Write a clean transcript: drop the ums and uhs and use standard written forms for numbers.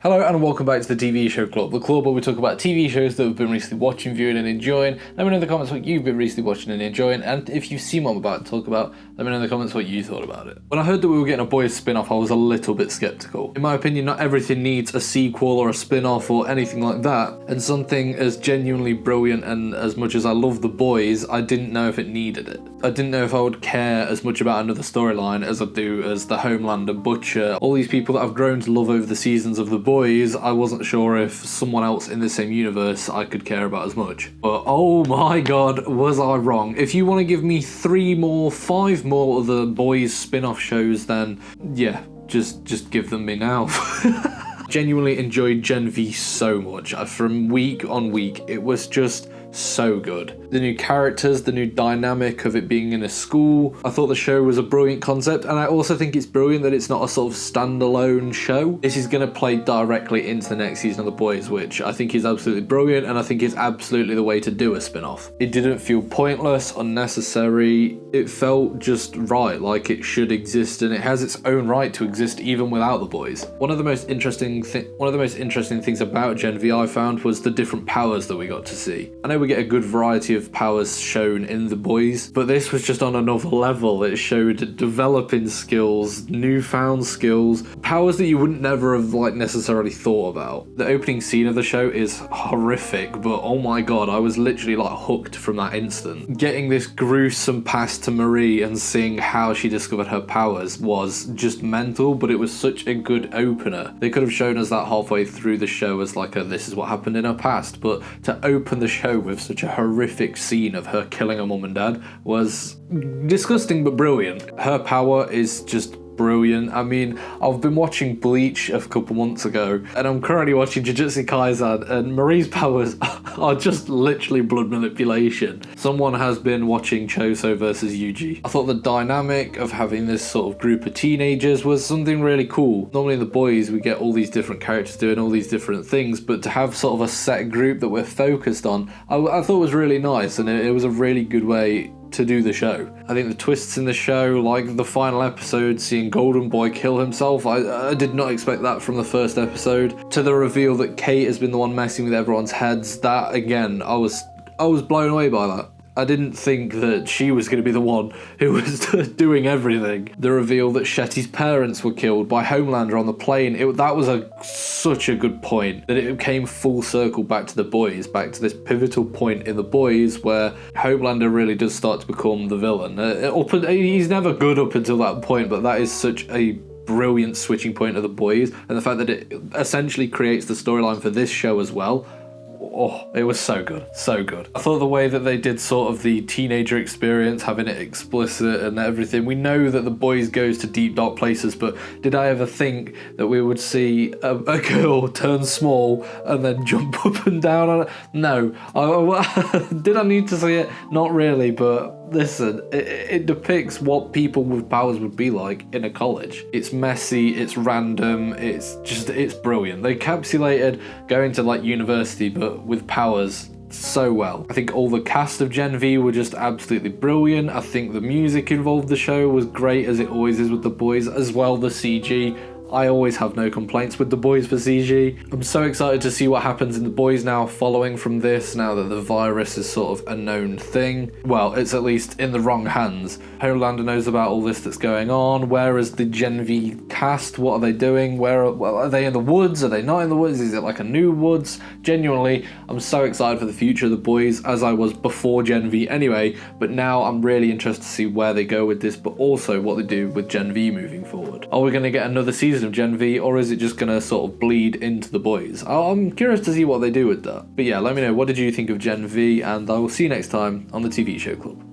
Hello and welcome back to the TV Show Club, the club where we talk about TV shows that we've been recently watching, viewing and enjoying. Let me know in the comments what you've been recently watching and enjoying, and if you've seen what I'm about to talk about, let me know in the comments what you thought about it. When I heard that we were getting a Boys spin-off, I was a little bit skeptical. In my opinion, not everything needs a sequel or a spin-off or anything like that, and something as genuinely brilliant and as much as I love The Boys, I didn't know if it needed it. I didn't know if I would care as much about another storyline as I do as the Homelander, Butcher, all these people that I've grown to love over the seasons of The Boys. I wasn't sure if someone else in the same universe I could care about as much. But oh my god, was I wrong. If you want to give me 5 more of The Boys spin-off shows, then yeah, just give them me now. Genuinely enjoyed Gen V so much. From week on week, it was just so good. The new characters, the new dynamic of it being in a school. I thought the show was a brilliant concept, and I also think it's brilliant that it's not a sort of standalone show. This is going to play directly into the next season of The Boys, which I think is absolutely brilliant, and I think is absolutely the way to do a spin-off. It didn't feel pointless, unnecessary. It felt just right, like it should exist, and it has its own right to exist even without The Boys. One of the most interesting things about Gen V I found was the different powers that we got to see. I know we get a good variety of powers shown in The Boys, but this was just on another level. It showed developing skills, newfound skills, powers that you wouldn't never have necessarily thought about. The opening scene of the show is horrific, but oh my god, I was literally hooked from that instant. Getting this gruesome past to Marie and seeing how she discovered her powers was just mental, but it was such a good opener. They could have shown us that halfway through the show as this is what happened in her past, but to open the show with such a horrific scene of her killing her mum and dad was disgusting but brilliant. Her power is just brilliant. I mean, I've been watching Bleach a couple months ago, and I'm currently watching Jujutsu Kaisen, and Marie's powers are just literally blood manipulation. Someone has been watching Choso versus Yuji. I thought the dynamic of having this sort of group of teenagers was something really cool. Normally in The Boys, we get all these different characters doing all these different things, but to have sort of a set group that we're focused on, I thought was really nice, and it was a really good way to do the show. I think the twists in the show, like the final episode, seeing Golden Boy kill himself, I did not expect that from the first episode. To the reveal that Kate has been the one messing with everyone's heads, that again, I was blown away by that. I didn't think that she was going to be the one who was doing everything. The reveal that Shetty's parents were killed by Homelander on the plane, that was such a good point, that it came full circle back to The Boys, back to this pivotal point in The Boys where Homelander really does start to become the villain. He's never good up until that point, but that is such a brilliant switching point of The Boys, and the fact that it essentially creates the storyline for this show as well. Oh, it was so good, so good. I thought the way that they did sort of the teenager experience, having it explicit and everything. We know that The Boys goes to deep, dark places, but did I ever think that we would see a girl turn small and then jump up and down on it? No. Did I need to see it? Not really, but listen, it depicts what people with powers would be like in a college. It's messy, it's random, it's brilliant. They encapsulated going to university but with powers so well. I think all the cast of Gen V were just absolutely brilliant. I think the music involved the show was great, as it always is with The Boys, as well the CG. I always have no complaints with The Boys for CG. I'm so excited to see what happens in The Boys now following from this, now that the virus is sort of a known thing. Well, it's at least in the wrong hands. Homelander knows about all this that's going on. Where is the Gen V cast? What are they doing? Are they in the woods? Are they not in the woods? Is it a new woods? Genuinely, I'm so excited for the future of The Boys, as I was before Gen V anyway, but now I'm really interested to see where they go with this, but also what they do with Gen V moving forward. Are we going to get another season of Gen V, or is it just going to sort of bleed into The Boys? I'm curious to see what they do with that. But yeah, let me know, what did you think of Gen V, and I will see you next time on the TV Show Club.